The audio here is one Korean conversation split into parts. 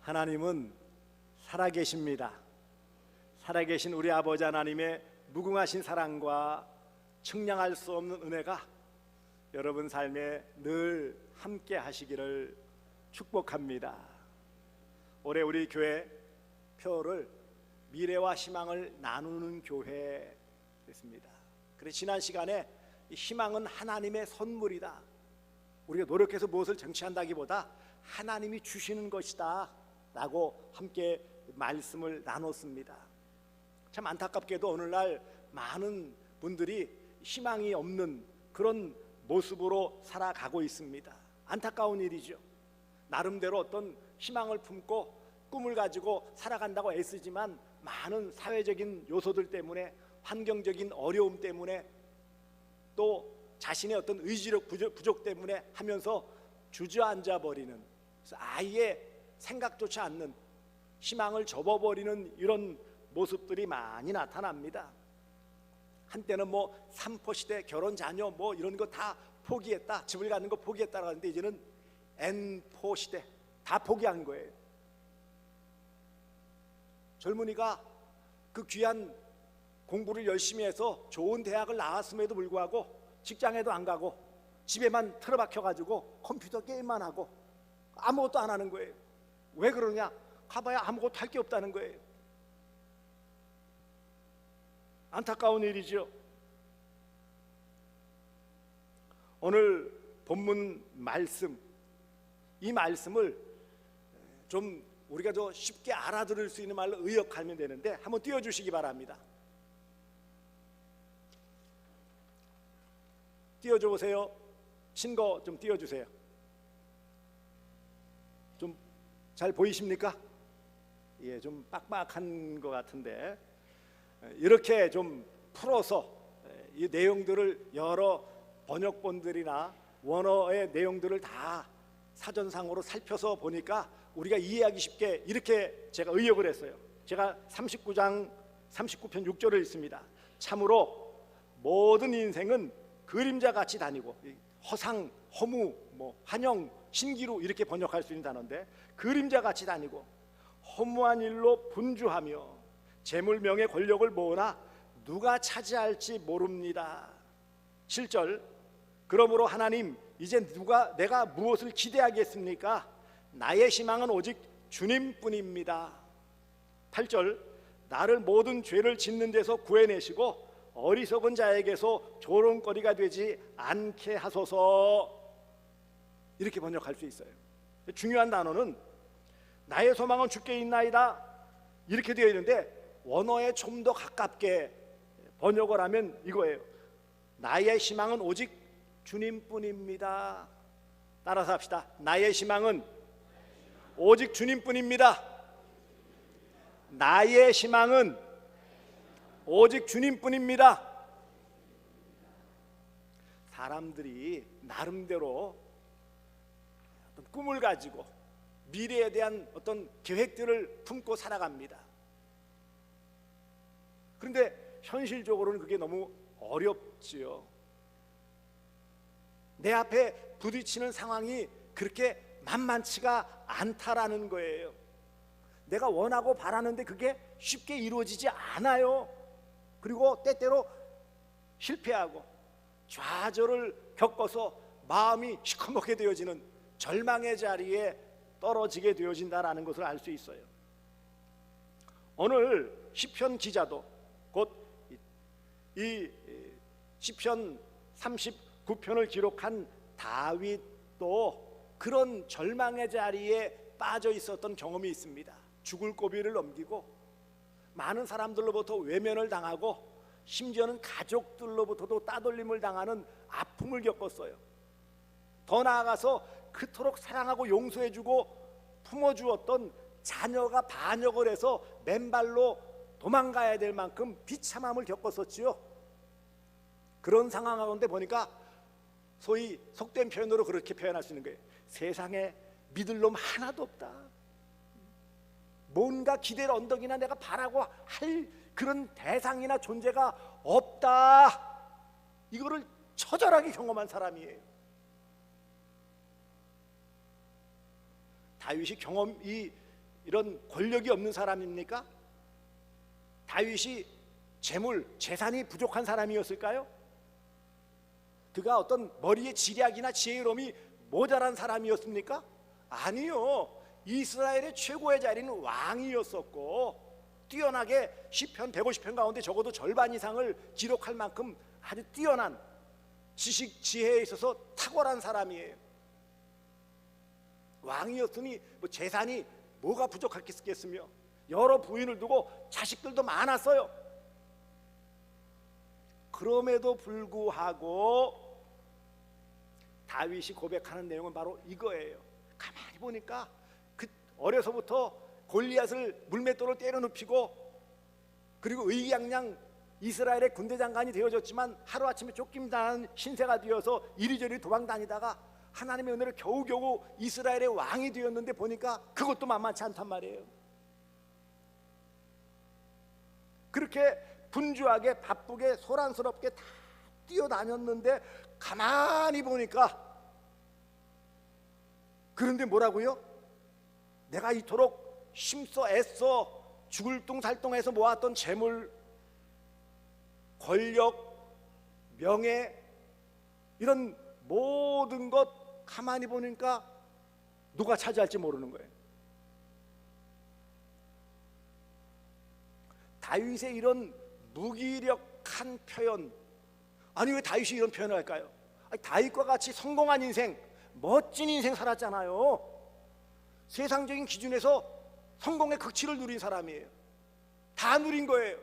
하나님은 살아계십니다. 살아계신 우리 아버지 하나님의 무궁하신 사랑과 측량할 수 없는 은혜가 여러분 삶에 늘 함께 하시기를 축복합니다. 올해 우리 교회 표를 미래와 희망을 나누는 교회 됐습니다. 그래서 지난 시간에 희망은 하나님의 선물이다, 우리가 노력해서 무엇을 쟁취한다기보다 하나님이 주시는 것이다 라고 함께 말씀을 나눴습니다. 참 안타깝게도 오늘날 많은 분들이 희망이 없는 그런 모습으로 살아가고 있습니다. 안타까운 일이죠. 나름대로 어떤 희망을 품고 꿈을 가지고 살아간다고 애쓰지만 많은 사회적인 요소들 때문에, 환경적인 어려움 때문에, 또 자신의 어떤 의지력 부족 때문에 하면서 주저앉아 버리는, 아예 생각조차 않는, 희망을 접어버리는 이런 모습들이 많이 나타납니다. 한때는 뭐 삼포시대, 결혼 자녀 뭐 이런 거 다 포기했다, 집을 갖는 거 포기했다고 하는데 이제는 N포시대, 다 포기한 거예요. 젊은이가 그 귀한 공부를 열심히 해서 좋은 대학을 나왔음에도 불구하고 직장에도 안 가고 집에만 틀어박혀 가지고 컴퓨터 게임만 하고 아무것도 안 하는 거예요. 왜 그러냐? 가봐야 아무것도 할 게 없다는 거예요. 안타까운 일이죠. 오늘 본문 말씀, 이 말씀을 좀 우리가 더 쉽게 알아들을 수 있는 말로 의역하면 되는데 한번 띄워주시기 바랍니다. 띄워줘 보세요. 신거 좀 띄워주세요. 좀 잘 보이십니까? 예, 좀 빡빡한 것 같은데 이렇게 좀 풀어서 이 내용들을 여러 번역본들이나 원어의 내용들을 다 사전상으로 살펴서 보니까 우리가 이해하기 쉽게 이렇게 제가 의역을 했어요. 제가 39장 39편 6절을 읽습니다. 참으로 모든 인생은 그림자같이 다니고, 허상, 허무, 환영, 신기루 이렇게 번역할 수 있는 단어인데, 그림자같이 다니고 허무한 일로 분주하며 재물, 명예, 권력을 모으나 누가 차지할지 모릅니다. 7절, 그러므로 하나님 이제 내가 무엇을 기대하겠습니까? 나의 희망은 오직 주님뿐입니다. 8절, 나를 모든 죄를 짓는 데서 구해내시고 어리석은 자에게서 조롱거리가 되지 않게 하소서. 이렇게 번역할 수 있어요. 중요한 단어는 나의 소망은 주께 있나이다 이렇게 되어 있는데, 원어에 좀 더 가깝게 번역을 하면 이거예요. 나의 희망은 오직 주님뿐입니다. 따라서 합시다. 나의 희망은 오직 주님뿐입니다. 나의 희망은 오직 주님뿐입니다. 사람들이 나름대로 어떤 꿈을 가지고 미래에 대한 어떤 계획들을 품고 살아갑니다. 그런데 현실적으로는 그게 너무 어렵지요. 내 앞에 부딪히는 상황이 그렇게 만만치가 않다라는 거예요. 내가 원하고 바라는데 그게 쉽게 이루어지지 않아요. 그리고 때때로 실패하고 좌절을 겪어서 마음이 시커멓게 되어지는 절망의 자리에 떨어지게 되어진다라는 것을 알 수 있어요. 오늘 시편 기자도 곧 이 시편 39편을 기록한 다윗도 그런 절망의 자리에 빠져 있었던 경험이 있습니다. 죽을 고비를 넘기고 많은 사람들로부터 외면을 당하고 심지어는 가족들로부터도 따돌림을 당하는 아픔을 겪었어요. 더 나아가서 그토록 사랑하고 용서해주고 품어주었던 자녀가 반역을 해서 맨발로 도망가야 될 만큼 비참함을 겪었었지요. 그런 상황 가운데 보니까 소위 속된 표현으로 그렇게 표현할 수 있는 거예요. 세상에 믿을 놈 하나도 없다. 뭔가 기댈 언덕이나 내가 바라고 할 그런 대상이나 존재가 없다. 이거를 처절하게 경험한 사람이에요. 다윗이 이 이런 권력이 없는 사람입니까? 다윗이 재산이 부족한 사람이었을까요? 그가 어떤 머리의 지략이나 지혜로움이 모자란 사람이었습니까? 아니요. 이스라엘의 최고의 자리는 왕이었었고 뛰어나게 시편 150편 가운데 적어도 절반 이상을 기록할 만큼 아주 뛰어난 지식, 지혜에 있어서 탁월한 사람이에요. 왕이었으니 재산이 뭐가 부족했겠으며 여러 부인을 두고 자식들도 많았어요. 그럼에도 불구하고 다윗이 고백하는 내용은 바로 이거예요. 가만히 보니까 그 어려서부터 골리앗을 물맷돌로 때려 눕히고 그리고 의기양양 이스라엘의 군대 장관이 되어졌지만 하루아침에 쫓김당한 신세가 되어서 이리저리 도망다니다가 하나님의 은혜로 겨우겨우 이스라엘의 왕이 되었는데 보니까 그것도 만만치 않단 말이에요. 그렇게 분주하게 바쁘게 소란스럽게 다 뛰어다녔는데 가만히 보니까 그런데 뭐라고요? 내가 이토록 힘써 애써 죽을 둥살둥해서 모았던 재물, 권력, 명예 이런 모든 것 가만히 보니까 누가 차지할지 모르는 거예요. 다윗의 이런 무기력한 표현, 아니 왜 다윗이 이런 표현을 할까요? 아니, 다윗과 같이 성공한 인생, 멋진 인생 살았잖아요. 세상적인 기준에서 성공의 극치를 누린 사람이에요. 다 누린 거예요.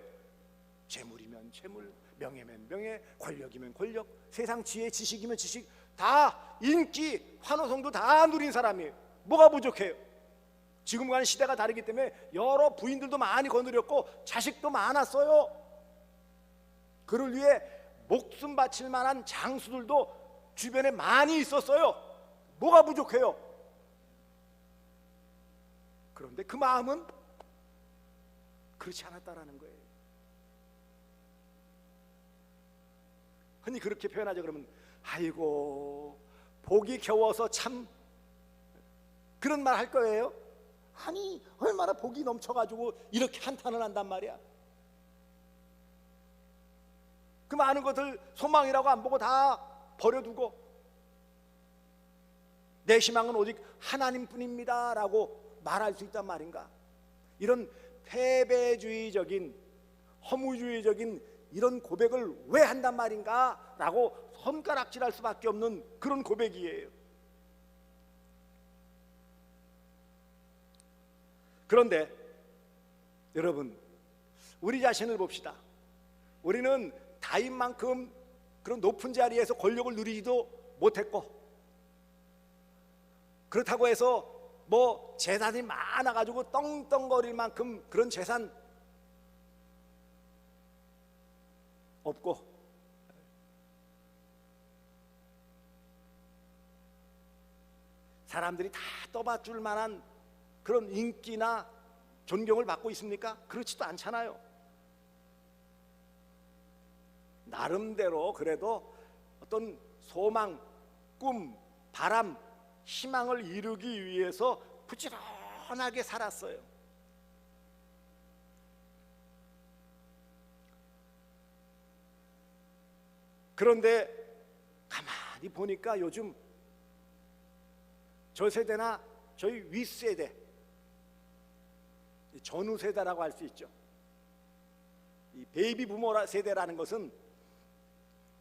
재물이면 재물, 명예면 명예, 권력이면 권력, 세상 지혜, 지식이면 지식, 다 인기, 환호성도 다 누린 사람이에요. 뭐가 부족해요? 지금과는 시대가 다르기 때문에 여러 부인들도 많이 거느렸고 자식도 많았어요. 그를 위해 목숨 바칠 만한 장수들도 주변에 많이 있었어요. 뭐가 부족해요? 그런데 그 마음은 그렇지 않았다라는 거예요. 흔히 그렇게 표현하죠. 그러면 아이고 복이 겨워서 참 그런 말 할 거예요. 아니 얼마나 복이 넘쳐가지고 이렇게 한탄을 한단 말이야. 그 많은 것을 소망이라고 안 보고 다 버려두고 내 희망은 오직 하나님뿐입니다 라고 말할 수 있단 말인가. 이런 패배주의적인 허무주의적인 이런 고백을 왜 한단 말인가 라고 손가락질할 수밖에 없는 그런 고백이에요. 그런데 여러분 우리 자신을 봅시다. 우리는 다윗만큼 그런 높은 자리에서 권력을 누리지도 못했고 그렇다고 해서 뭐 재산이 많아가지고 떵떵거릴 만큼 그런 재산 없고 사람들이 다 떠받줄 만한 그런 인기나 존경을 받고 있습니까? 그렇지도 않잖아요. 나름대로 그래도 어떤 소망, 꿈, 바람, 희망을 이루기 위해서 부지런하게 살았어요. 그런데 가만히 보니까 요즘 저 세대나 저희 윗세대, 전후 세대라고 할 수 있죠. 이 베이비 부모 세대라는 것은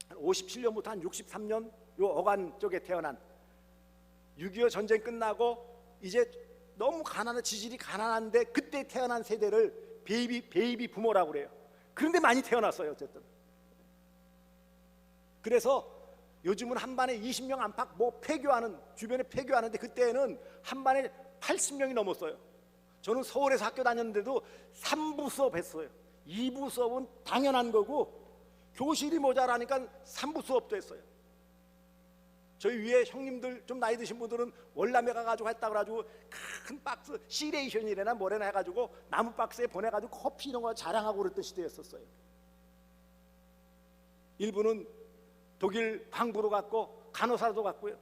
57년부터 한 63년 요 어간 쪽에 태어난 6.25 전쟁 끝나고 이제 너무 가난한 지질이 가난한데 그때 태어난 세대를 베이비 부모라고 그래요. 그런데 많이 태어났어요. 어쨌든 그래서 요즘은 한 반에 20명 안팎 뭐 폐교하는 주변에 폐교하는데 그때는 한 반에 80명이 넘었어요. 저는 서울에서 학교 다녔는데도 3부 수업 했어요. 2부 수업은 당연한 거고 교실이 모자라니까 3부 수업도 했어요. 저희 위에 형님들 좀 나이 드신 분들은 월남에 가가지고 했다 그래가지고 큰 박스 시레이션이래나 뭐래나 해가지고 나무 박스에 보내가지고 커피 이런 거 자랑하고 그랬던 시대였었어요. 일부는 독일 광부로 갔고 간호사도 갔고요.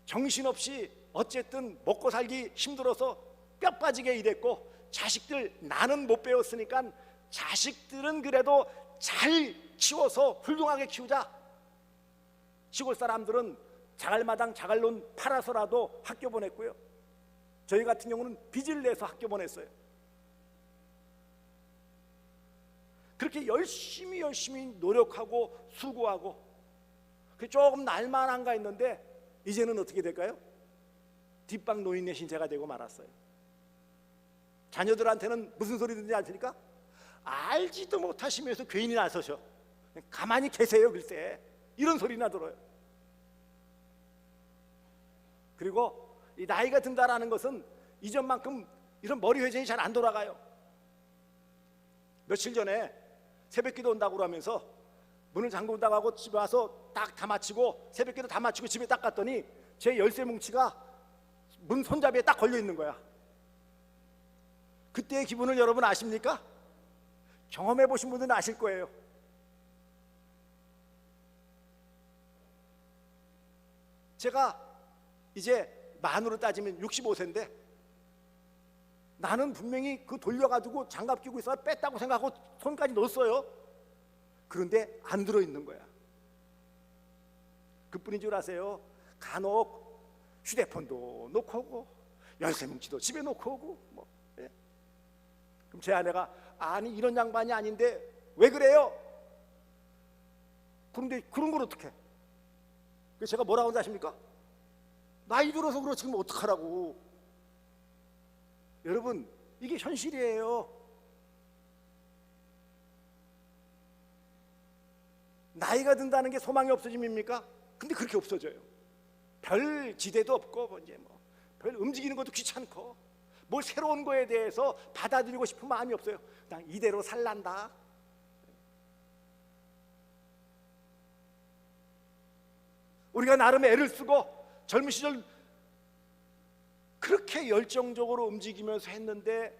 정신없이 어쨌든 먹고 살기 힘들어서 뼈 빠지게 일했고, 자식들 나는 못 배웠으니까 자식들은 그래도 잘 키워서 훌륭하게 키우자. 시골 사람들은 자갈마당 자갈론 팔아서라도 학교 보냈고요. 저희 같은 경우는 빚을 내서 학교 보냈어요. 그렇게 열심히 노력하고 수고하고 조금 날만한가 했는데 이제는 어떻게 될까요? 뒷방 노인의 신세가 되고 말았어요. 자녀들한테는 무슨 소리 듣는지 아십니까? 알지도 못하시면서 괜히 나서셔. 가만히 계세요 글쎄. 이런 소리나 들어요. 그리고 이 나이가 든다라는 것은 이전만큼 이런 머리 회전이 잘 안 돌아가요. 며칠 전에 새벽기도 온다고 그러면서 문을 잠그다가 하고 집에 와서 딱 다 마치고, 새벽기도 다 마치고 집에 딱 갔더니 제 열쇠 뭉치가 문 손잡이에 딱 걸려 있는 거야. 그때의 기분을 여러분 아십니까? 경험해 보신 분들은 아실 거예요. 제가 이제 만으로 따지면 65세인데 나는 분명히 그 돌려가지고 장갑 끼고 있어 뺐다고 생각하고 손까지 넣었어요. 그런데 안 들어있는 거야. 그뿐인 줄 아세요? 간혹 휴대폰도 놓고 오고 열쇠 뭉치도 집에 놓고 오고 뭐. 예. 그럼 제 아내가 아니 이런 양반이 아닌데 왜 그래요? 그런데 그런 걸 어떡해? 그래서 제가 뭐라고 하는지 아십니까? 나이 들어서 그렇지 그럼 어떡하라고. 여러분 이게 현실이에요. 나이가 든다는 게 소망이 없어짐입니까? 근데 그렇게 없어져요. 별 기대도 없고 이제 뭐 별 움직이는 것도 귀찮고 뭘 새로운 거에 대해서 받아들이고 싶은 마음이 없어요. 그냥 이대로 살란다. 우리가 나름 애를 쓰고 젊은 시절 그렇게 열정적으로 움직이면서 했는데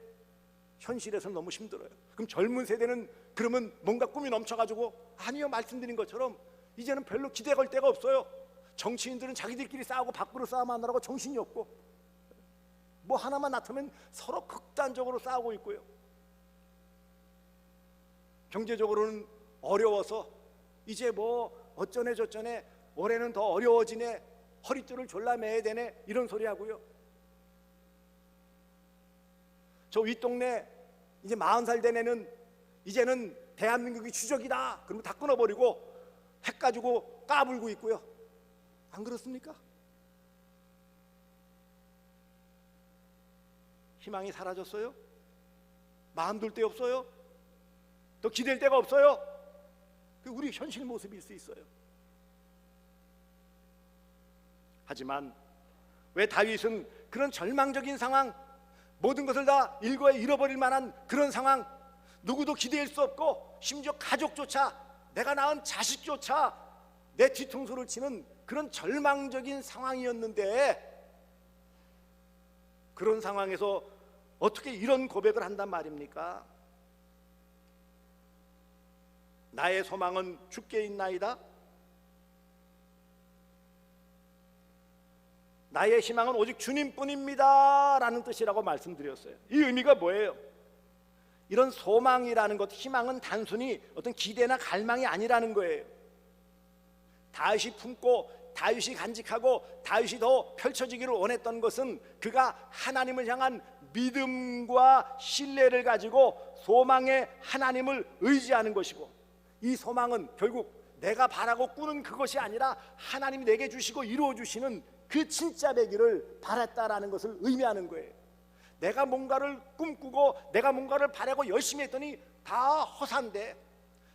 현실에서는 너무 힘들어요. 그럼 젊은 세대는 그러면 뭔가 꿈이 넘쳐가지고 아니요, 말씀드린 것처럼 이제는 별로 기대 걸 데가 없어요. 정치인들은 자기들끼리 싸우고 밖으로 싸움하느라고 정신이 없고 뭐 하나만 나타나면 서로 극단적으로 싸우고 있고요. 경제적으로는 어려워서 이제 뭐 어쩌네 저쩌네 올해는 더 어려워지네, 허리띠를 졸라매야 되네, 이런 소리 하고요. 저 윗동네 이제 40살 된 애는 이제는 대한민국이 추적이다 그러면 다 끊어버리고 핵 가지고 까불고 있고요. 안 그렇습니까? 희망이 사라졌어요? 마음 둘 데 없어요? 또 기댈 데가 없어요? 그 우리 현실 모습일 수 있어요. 하지만 왜 다윗은 그런 절망적인 상황, 모든 것을 다 일거에 잃어버릴 만한 그런 상황, 누구도 기대할 수 없고 심지어 가족조차, 내가 낳은 자식조차 내 뒤통수를 치는 그런 절망적인 상황이었는데 그런 상황에서 어떻게 이런 고백을 한단 말입니까? 나의 소망은 주께 있나이다. 나의 희망은 오직 주님뿐입니다 라는 뜻이라고 말씀드렸어요. 이 의미가 뭐예요? 이런 소망이라는 것, 희망은 단순히 어떤 기대나 갈망이 아니라는 거예요. 다윗이 품고 다윗이 간직하고 다윗이 더 펼쳐지기를 원했던 것은 그가 하나님을 향한 믿음과 신뢰를 가지고 소망의 하나님을 의지하는 것이고, 이 소망은 결국 내가 바라고 꾸는 그것이 아니라 하나님이 내게 주시고 이루어 주시는 그 진짜 되기를 바랐다라는 것을 의미하는 거예요. 내가 뭔가를 꿈꾸고 내가 뭔가를 바라고 열심히 했더니 다 허사인데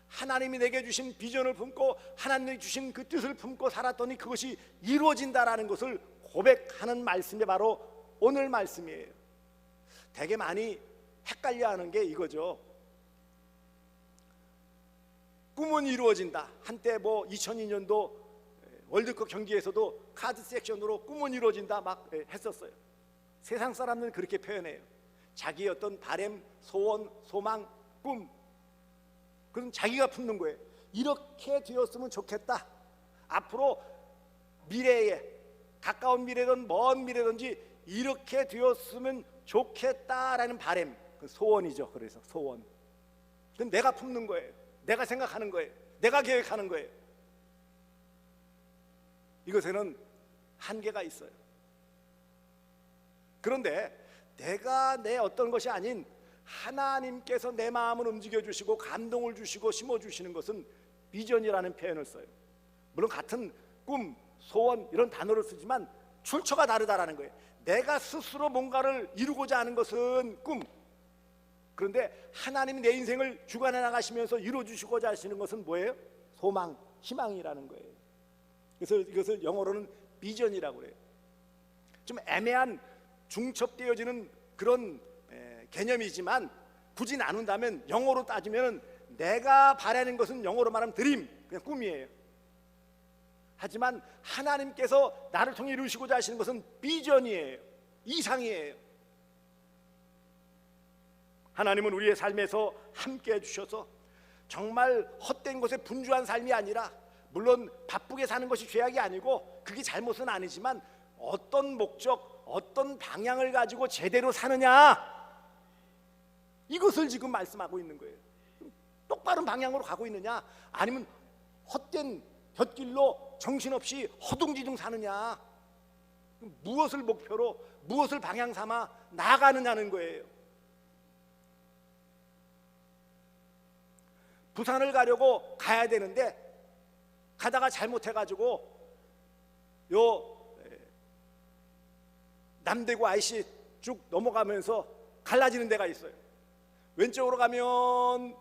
하나님이 내게 주신 비전을 품고 하나님이 주신 그 뜻을 품고 살았더니 그것이 이루어진다라는 것을 고백하는 말씀이 바로 오늘 말씀이에요. 되게 많이 헷갈려하는 게 이거죠. 꿈은 이루어진다. 한때 뭐 2002년도 월드컵 경기에서도 카드 섹션으로 꿈은 이루어진다 막 했었어요. 세상 사람들은 그렇게 표현해요. 자기의 어떤 바램, 소원, 소망, 꿈, 그건 자기가 품는 거예요. 이렇게 되었으면 좋겠다. 앞으로 미래에 가까운 미래든 먼 미래든지 이렇게 되었으면 좋겠다라는 바람, 그 소원이죠. 그래서 소원. 그건 내가 품는 거예요. 내가 생각하는 거예요. 내가 계획하는 거예요. 이것에는 한계가 있어요. 그런데 내가 내 어떤 것이 아닌 하나님께서 내 마음을 움직여 주시고 감동을 주시고 심어 주시는 것은 비전이라는 표현을 써요. 물론 같은 꿈, 소원 이런 단어를 쓰지만 출처가 다르다라는 거예요. 내가 스스로 뭔가를 이루고자 하는 것은 꿈, 그런데 하나님이 내 인생을 주관해 나가시면서 이루어 주시고자 하시는 것은 뭐예요? 소망, 희망이라는 거예요. 그래서 이것을 영어로는 비전이라고 그래요. 좀 애매한 중첩되어지는 그런 개념이지만 굳이 나눈다면 영어로 따지면 내가 바라는 것은 영어로 말하면 드림, 그냥 꿈이에요. 하지만 하나님께서 나를 통해 이루시고자 하시는 것은 비전이에요. 이상이에요. 하나님은 우리의 삶에서 함께 해주셔서 정말 헛된 것에 분주한 삶이 아니라, 물론 바쁘게 사는 것이 죄악이 아니고 그게 잘못은 아니지만 어떤 목적, 어떤 방향을 가지고 제대로 사느냐, 이것을 지금 말씀하고 있는 거예요. 똑바른 방향으로 가고 있느냐, 아니면 헛된 곁길로 정신없이 허둥지둥 사느냐, 무엇을 목표로 무엇을 방향 삼아 나아가느냐는 거예요. 부산을 가려고 가야 되는데 가다가 잘못해가지고 남대구 IC 쭉 넘어가면서 갈라지는 데가 있어요. 왼쪽으로 가면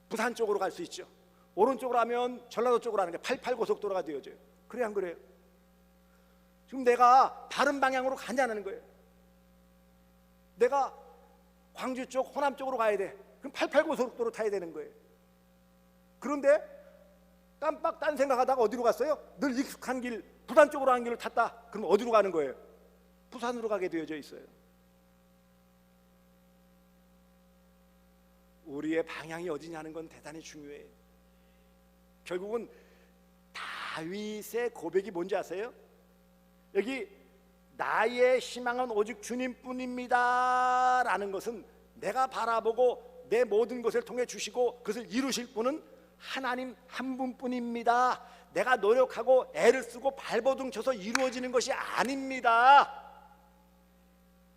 부산 쪽으로 갈 수 있죠. 오른쪽으로 가면 전라도 쪽으로 하는 게 88고속도로가 되어져요. 그래 안 그래요? 지금 내가 다른 방향으로 가냐는 거예요. 내가 광주 쪽, 호남 쪽으로 가야 돼. 그럼 88고속도로 타야 되는 거예요. 그런데 깜빡 딴 생각하다가 어디로 갔어요? 늘 익숙한 길, 부산 쪽으로 한 길을 탔다. 그럼 어디로 가는 거예요? 부산으로 가게 되어져 있어요. 우리의 방향이 어디냐는 건 대단히 중요해요. 결국은 다윗의 고백이 뭔지 아세요? 여기 나의 희망은 오직 주님뿐입니다 라는 것은 내가 바라보고 내 모든 것을 통해 주시고 그것을 이루실 분은 하나님 한 분뿐입니다. 내가 노력하고 애를 쓰고 발버둥 쳐서 이루어지는 것이 아닙니다.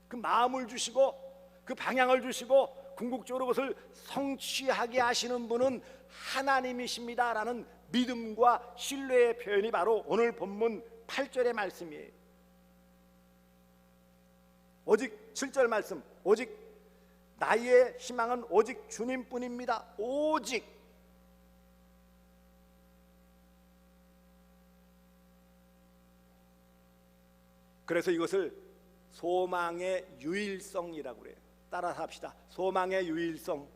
그 마음을 주시고 그 방향을 주시고 궁극적으로 그것을 성취하게 하시는 분은 하나님이십니다 라는 믿음과 신뢰의 표현이 바로 오늘 본문 8절의 말씀이에요. 오직 7절 말씀, 오직 나의 희망은 오직 주님뿐입니다. 오직. 그래서 이것을 소망의 유일성이라고 그래요. 따라서 합시다. 소망의 유일성.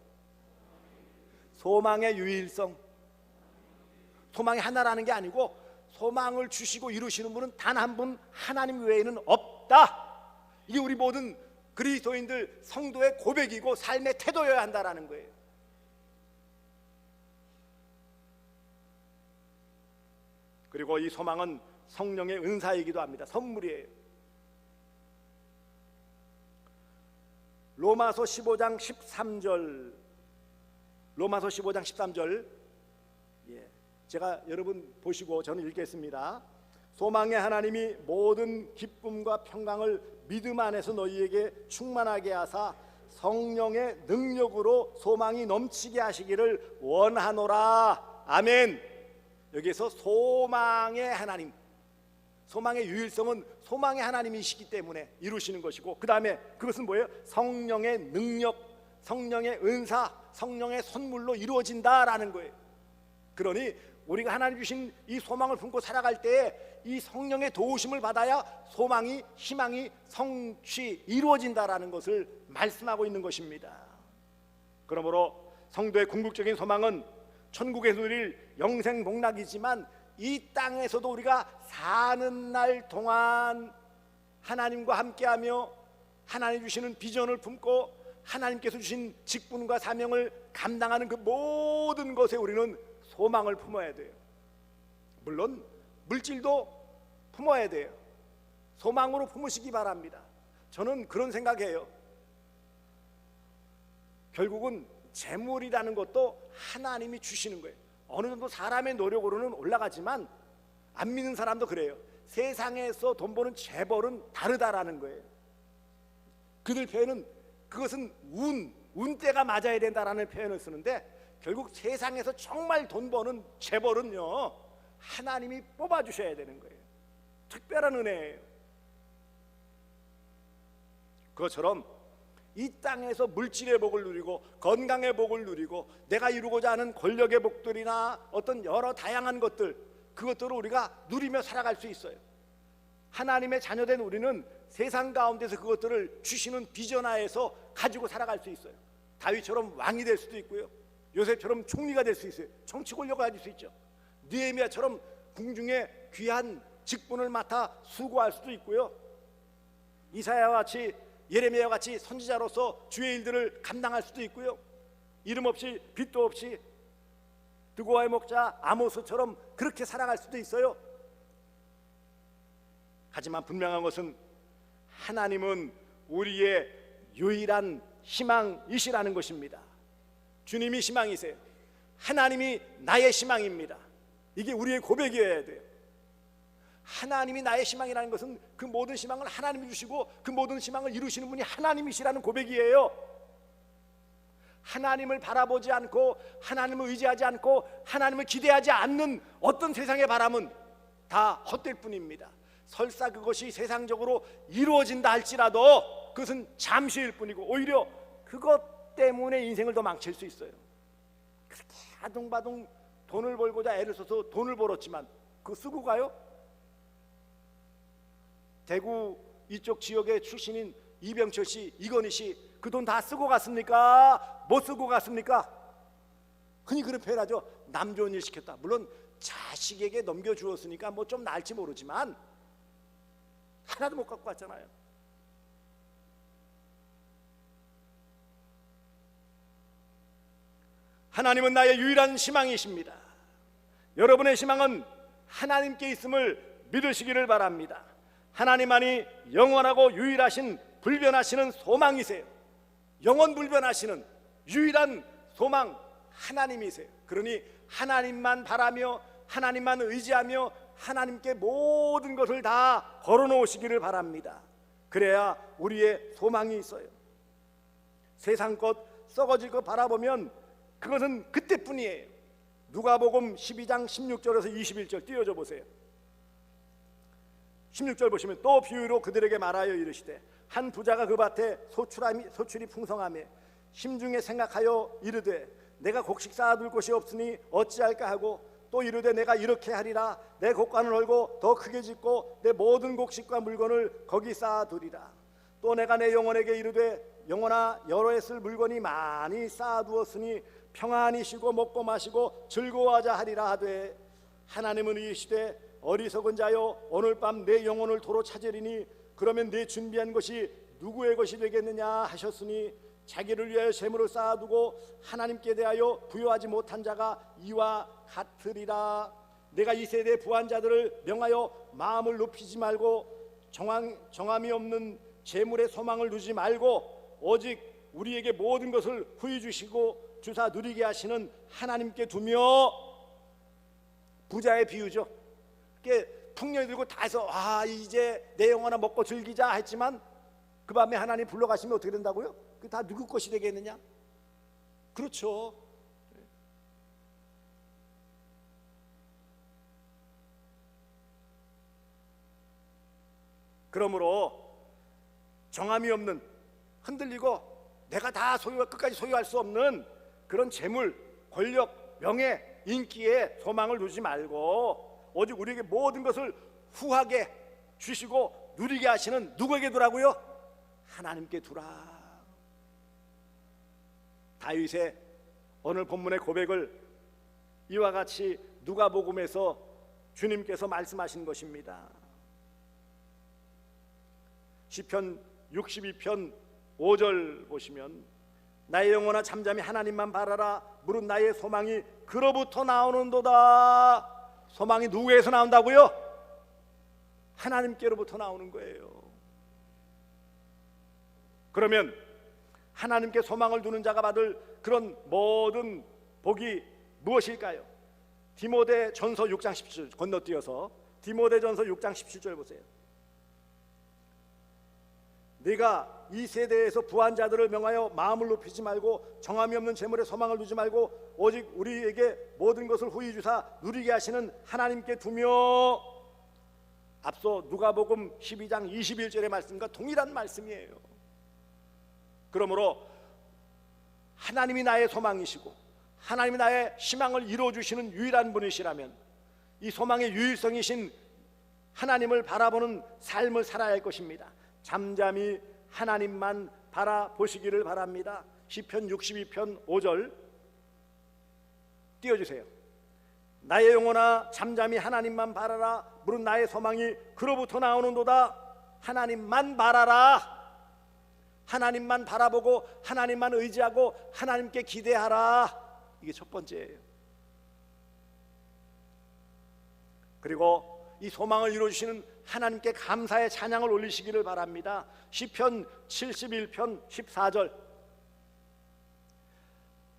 소망의 유일성. 소망이 하나라는 게 아니고 소망을 주시고 이루시는 분은 단 한 분 하나님 외에는 없다. 이게 우리 모든 그리스도인들 성도의 고백이고 삶의 태도여야 한다라는 거예요. 그리고 이 소망은 성령의 은사이기도 합니다. 선물이에요. 로마서 15장 13절, 로마서 15장 13절, 제가 여러분 보시고 저는 읽겠습니다. 소망의 하나님이 모든 기쁨과 평강을 믿음 안에서 너희에게 충만하게 하사 성령의 능력으로 소망이 넘치게 하시기를 원하노라. 아멘. 여기서 소망의 하나님, 소망의 유일성은 소망의 하나님이시기 때문에 이루시는 것이고, 그 다음에 그것은 뭐예요? 성령의 능력, 성령의 은사, 성령의 선물로 이루어진다라는 거예요. 그러니 우리가 하나님 주신 이 소망을 품고 살아갈 때에 이 성령의 도우심을 받아야 소망이, 희망이 성취, 이루어진다라는 것을 말씀하고 있는 것입니다. 그러므로 성도의 궁극적인 소망은 천국에서 누릴 영생복락이지만 이 땅에서도 우리가 사는 날 동안 하나님과 함께하며 하나님 주시는 비전을 품고 하나님께서 주신 직분과 사명을 감당하는 그 모든 것에 우리는 소망을 품어야 돼요. 물론 물질도 품어야 돼요. 소망으로 품으시기 바랍니다. 저는 그런 생각해요. 결국은 재물이라는 것도 하나님이 주시는 거예요. 어느 정도 사람의 노력으로는 올라가지만 안 믿는 사람도 그래요. 세상에서 돈 버는 재벌은 다르다라는 거예요. 그들 표현은 그것은 운때가 맞아야 된다라는 표현을 쓰는데, 결국 세상에서 정말 돈 버는 재벌은요, 하나님이 뽑아주셔야 되는 거예요. 특별한 은혜예요. 그것처럼 이 땅에서 물질의 복을 누리고 건강의 복을 누리고 내가 이루고자 하는 권력의 복들이나 어떤 여러 다양한 것들, 그것들을 우리가 누리며 살아갈 수 있어요. 하나님의 자녀된 우리는 세상 가운데서 그것들을 주시는 비전 하에서 가지고 살아갈 수 있어요. 다윗처럼 왕이 될 수도 있고요, 요셉처럼 총리가 될 수 있어요. 정치 권력을 가질 수 있죠. 느헤미야처럼 궁중에 귀한 직분을 맡아 수고할 수도 있고요, 이사야와 같이, 예레미야와 같이 선지자로서 주의 일들을 감당할 수도 있고요, 이름 없이 빛도 없이 드고아의 목자 아모스처럼 그렇게 살아갈 수도 있어요. 하지만 분명한 것은 하나님은 우리의 유일한 희망이시라는 것입니다. 주님이 희망이세요. 하나님이 나의 희망입니다. 이게 우리의 고백이어야 돼요. 하나님이 나의 희망이라는 것은 그 모든 희망을 하나님이 주시고 그 모든 희망을 이루시는 분이 하나님이시라는 고백이에요. 하나님을 바라보지 않고 하나님을 의지하지 않고 하나님을 기대하지 않는 어떤 세상의 바람은 다 헛될 뿐입니다. 설사 그것이 세상적으로 이루어진다 할지라도 그것은 잠시일 뿐이고, 오히려 그것 때문에 인생을 더 망칠 수 있어요. 그렇게 아둥바둥 돈을 벌고자 애를 써서 돈을 벌었지만 그거 쓰고 가요? 대구 이쪽 지역의 출신인 이병철 씨, 이건희 씨, 그 돈 다 쓰고 갔습니까? 못 쓰고 갔습니까? 흔히 그런 표현하죠. 남 좋은 일 시켰다. 물론 자식에게 넘겨주었으니까 뭐 좀 나을지 모르지만 하나도 못 갖고 갔잖아요. 하나님은 나의 유일한 희망이십니다. 여러분의 희망은 하나님께 있음을 믿으시기를 바랍니다. 하나님만이 영원하고 유일하신 불변하시는 소망이세요. 영원 불변하시는 유일한 소망 하나님이세요. 그러니 하나님만 바라며 하나님만 의지하며 하나님께 모든 것을 다 걸어놓으시기를 바랍니다. 그래야 우리의 소망이 있어요. 세상 것 썩어질 것 바라보면 그것은 그때뿐이에요. 누가복음 12장 16절에서 21절 띄워줘 보세요. 16절 보시면, 또 비유로 그들에게 말하여 이르시되 한 부자가 그 밭에 소출이 풍성하며 심중에 생각하여 이르되 내가 곡식 쌓아둘 곳이 없으니 어찌할까 하고, 또 이르되 내가 이렇게 하리라. 내 곡간을 헐고 더 크게 짓고 내 모든 곡식과 물건을 거기 쌓아두리라. 또 내가 내 영혼에게 이르되 영혼아, 여러 해 쓸 물건이 많이 쌓아두었으니 평안히 쉬고 먹고 마시고 즐거워하자 하리라 하되, 하나님은 이르시되 어리석은 자여, 오늘 밤 내 영혼을 도로 찾으리니 그러면 내 준비한 것이 누구의 것이 되겠느냐 하셨으니, 자기를 위하여 재물을 쌓아두고 하나님께 대하여 부여하지 못한 자가 이와 같으리라. 내가 이 세대 부한 자들을 명하여 마음을 높이지 말고 정함이 없는 재물의 소망을 두지 말고 오직 우리에게 모든 것을 후히 주시고 주사 누리게 하시는 하나님께 두며. 부자의 비유죠. 풍년이 들고 다 해서 이제 내 영혼아 먹고 즐기자 했지만 그 밤에 하나님 불러가시면 어떻게 된다고요? 그 다 누구 것이 되겠느냐? 그렇죠. 그러므로 정함이 없는, 흔들리고 내가 다 끝까지 소유할 수 없는 그런 재물, 권력, 명예, 인기에 소망을 두지 말고 오직 우리에게 모든 것을 후하게 주시고 누리게 하시는 누구에게 두라고요? 하나님께 두라. 다윗의 오늘 본문의 고백을 이와 같이 누가복음에서 주님께서 말씀하신 것입니다. 시편 62편 5절 보시면, 나의 영혼아 잠잠히 하나님만 바라라. 무릇 나의 소망이 그로부터 나오는도다. 소망이 누구에서 나온다고요? 하나님께로부터 나오는 거예요. 그러면 하나님께 소망을 두는 자가 받을 그런 모든 복이 무엇일까요? 디모데전서 6장 17절 건너뛰어서 디모데전서 6장 17절 보세요. 네가 이 세대에서 부한 자들을 명하여 마음을 높이지 말고 정함이 없는 재물에 소망을 두지 말고 오직 우리에게 모든 것을 후히 주사 누리게 하시는 하나님께 두며, 앞서 누가복음 12장 21절의 말씀과 동일한 말씀이에요. 그러므로 하나님이 나의 소망이시고 하나님이 나의 희망을 이루어주시는 유일한 분이시라면 이 소망의 유일성이신 하나님을 바라보는 삶을 살아야 할 것입니다. 잠잠히 하나님만 바라보시기를 바랍니다. 시편 62편 5절 띄워주세요. 나의 영혼아 잠잠히 하나님만 바라라. 무릇 나의 소망이 그로부터 나오는도다. 하나님만 바라라. 하나님만 바라보고 하나님만 의지하고 하나님께 기대하라. 이게 첫 번째예요. 그리고 이 소망을 이루어주시는 하나님께 감사의 찬양을 올리시기를 바랍니다. 시편 71편 14절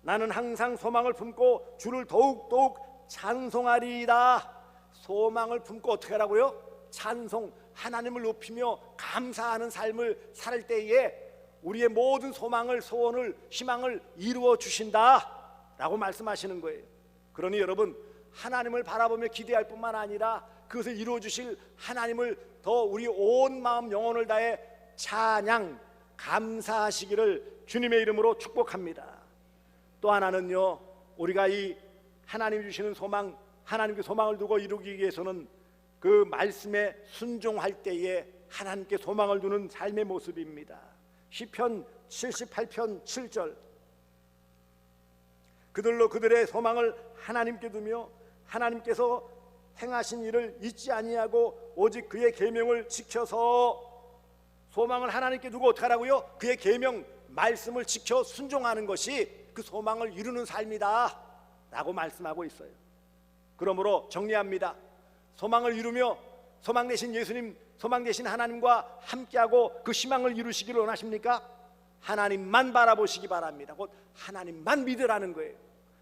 나는 항상 소망을 품고 주를 더욱더욱 찬송하리이다. 소망을 품고 어떻게 하라고요? 찬송, 하나님을 높이며 감사하는 삶을 살 때에 우리의 모든 소망을, 소원을, 희망을 이루어 주신다 라고 말씀하시는 거예요. 그러니 여러분, 하나님을 바라보며 기대할 뿐만 아니라 그것을 이루어 주실 하나님을 더 우리 온 마음 영혼을 다해 찬양, 감사하시기를 주님의 이름으로 축복합니다. 또 하나는요, 우리가 이 하나님이 주시는 소망, 하나님께 소망을 두고 이루기 위해서는 그 말씀에 순종할 때에 하나님께 소망을 두는 삶의 모습입니다. 시편 78편 7절 그들로 그들의 소망을 하나님께 두며 하나님께서 행하신 일을 잊지 아니하고 오직 그의 계명을 지켜서, 소망을 하나님께 두고 어떻게 하라고요? 그의 계명 말씀을 지켜 순종하는 것이 그 소망을 이루는 삶이다 라고 말씀하고 있어요. 그러므로 정리합니다. 소망을 이루며 소망 되신 예수님, 소망 되신 하나님과 함께하고 그 희망을 이루시기를 원하십니까? 하나님만 바라보시기 바랍니다. 곧 하나님만 믿으라는 거예요.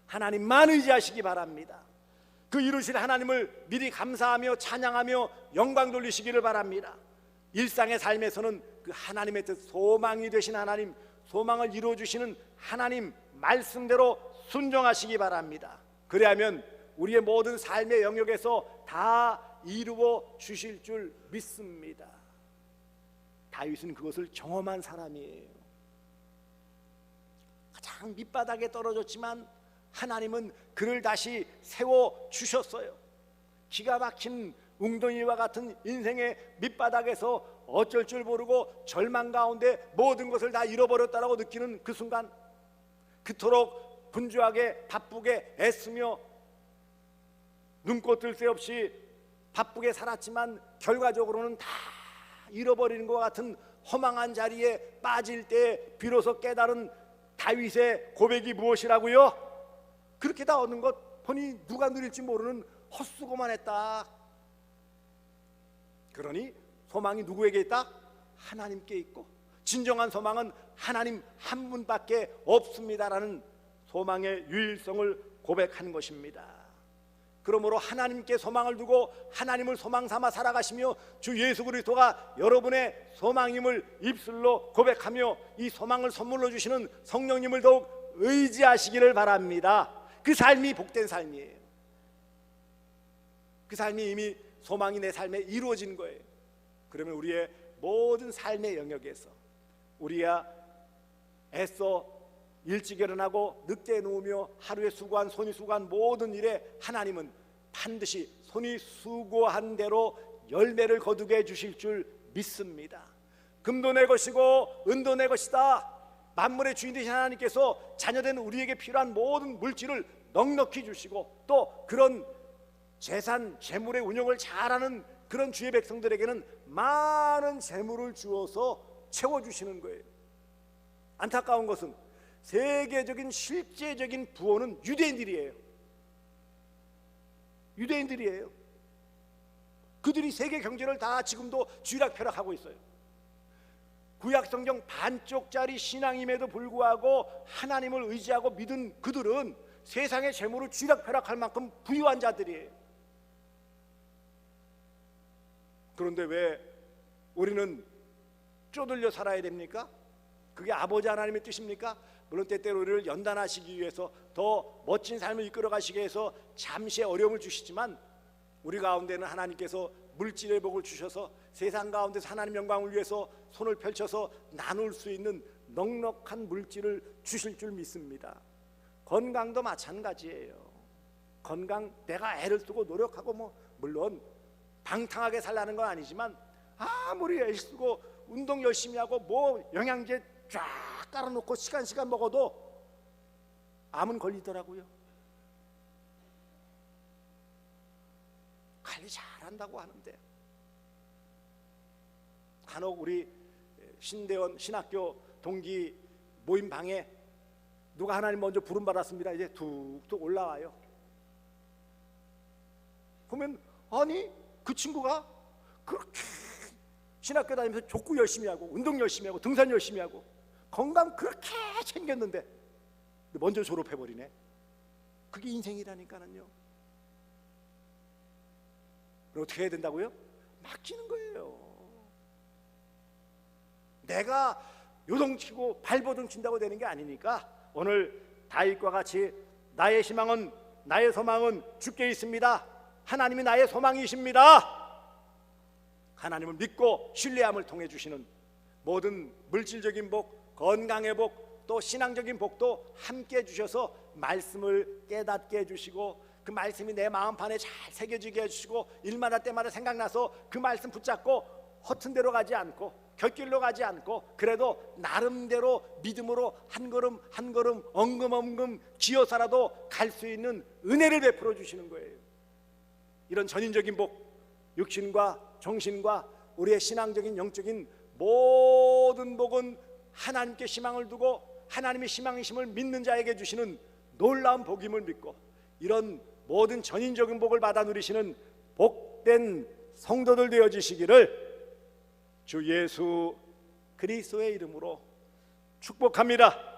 하나님만 의지하시기 바랍니다. 그 이루실 하나님을 미리 감사하며 찬양하며 영광 돌리시기를 바랍니다. 일상의 삶에서는 그 하나님의 뜻, 소망이 되신 하나님, 소망을 이루어주시는 하나님 말씀대로 순종하시기 바랍니다. 그래야면 우리의 모든 삶의 영역에서 다 이루어 주실 줄 믿습니다. 다윗은 그것을 경험한 사람이에요. 가장 밑바닥에 떨어졌지만 하나님은 그를 다시 세워 주셨어요. 기가 막힌 웅덩이와 같은 인생의 밑바닥에서 어쩔 줄 모르고 절망 가운데 모든 것을 다 잃어버렸다라고 느끼는 그 순간, 그토록 분주하게 바쁘게 애쓰며 눈꽃 뜰 새 없이 바쁘게 살았지만 결과적으로는 다 잃어버리는 것 같은 허망한 자리에 빠질 때 비로소 깨달은 다윗의 고백이 무엇이라고요? 그렇게 다 얻는 것 보니 누가 누릴지 모르는 헛수고만 했다. 그러니 소망이 누구에게 있다? 하나님께 있고 진정한 소망은 하나님 한 분밖에 없습니다라는 소망의 유일성을 고백하는 것입니다. 그러므로 하나님께 소망을 두고 하나님을 소망 삼아 살아가시며 주 예수 그리스도가 여러분의 소망임을 입술로 고백하며 이 소망을 선물로 주시는 성령님을 더욱 의지하시기를 바랍니다. 그 삶이 복된 삶이에요. 그 삶이 이미 소망이 내 삶에 이루어진 거예요. 그러면 우리의 모든 삶의 영역에서 우리야 애써 일찍 일어나고 늦게 누우며 하루에 수고한 손이 수고한 모든 일에 하나님은 반드시 손이 수고한 대로 열매를 거두게 해주실 줄 믿습니다. 금도 내 것이고 은도 내 것이다. 만물의 주인 되신 하나님께서 자녀된 우리에게 필요한 모든 물질을 넉넉히 주시고 또 그런 재산, 재물의 운용을 잘하는 그런 주의 백성들에게는 많은 재물을 주어서 채워주시는 거예요. 안타까운 것은 세계적인 실제적인 부호는 유대인들이에요. 유대인들이에요. 그들이 세계 경제를 다 지금도 쥐락펴락하고 있어요. 구약성경 반쪽짜리 신앙임에도 불구하고 하나님을 의지하고 믿은 그들은 세상의 재물을 쥐락펴락할 만큼 부유한 자들이에요. 그런데 왜 우리는 쪼들려 살아야 됩니까? 그게 아버지 하나님의 뜻입니까? 물론 때때로 우리를 연단하시기 위해서 더 멋진 삶을 이끌어 가시기 위해서 잠시의 어려움을 주시지만 우리 가운데는 하나님께서 물질의 복을 주셔서 세상 가운데서 하나님 영광을 위해서 손을 펼쳐서 나눌 수 있는 넉넉한 물질을 주실 줄 믿습니다. 건강도 마찬가지예요. 건강 내가 애를 쓰고 노력하고 물론 방탕하게 살라는 건 아니지만 아무리 애 쓰고 운동 열심히 하고 영양제 쫙 깔아놓고 시간 먹어도 암은 걸리더라고요. 관리 잘한다고 하는데 간혹 우리 신대원 신학교 동기 모임 방에 누가 하나님 먼저 부름 받았습니다. 이제 툭툭 올라와요. 보면 아니 그 친구가 그렇게 신학교 다니면서 족구 열심히 하고 운동 열심히 하고 등산 열심히 하고 건강 그렇게 챙겼는데 먼저 졸업해버리네. 그게 인생이라니까는요. 어떻게 해야 된다고요? 맡기는 거예요. 내가 요동치고 발버둥 친다고 되는 게 아니니까 오늘 다윗과 같이 나의 희망은 나의 소망은 주께 있습니다. 하나님이 나의 소망이십니다. 하나님을 믿고 신뢰함을 통해 주시는 모든 물질적인 복, 건강의 복, 또 신앙적인 복도 함께 주셔서 말씀을 깨닫게 해주시고 그 말씀이 내 마음판에 잘 새겨지게 해주시고 일마다 때마다 생각나서 그 말씀 붙잡고 허튼 데로 가지 않고 곁길로 가지 않고 그래도 나름대로 믿음으로 한 걸음 한 걸음 엉금엉금 기어서라도 갈 수 있는 은혜를 베풀어 주시는 거예요. 이런 전인적인 복, 육신과 정신과 우리의 신앙적인 영적인 모든 복은 하나님께 희망을 두고 하나님의 희망이심을 믿는 자에게 주시는 놀라운 복임을 믿고 이런 모든 전인적인 복을 받아 누리시는 복된 성도들 되어지시기를 주 예수 그리스도의 이름으로 축복합니다.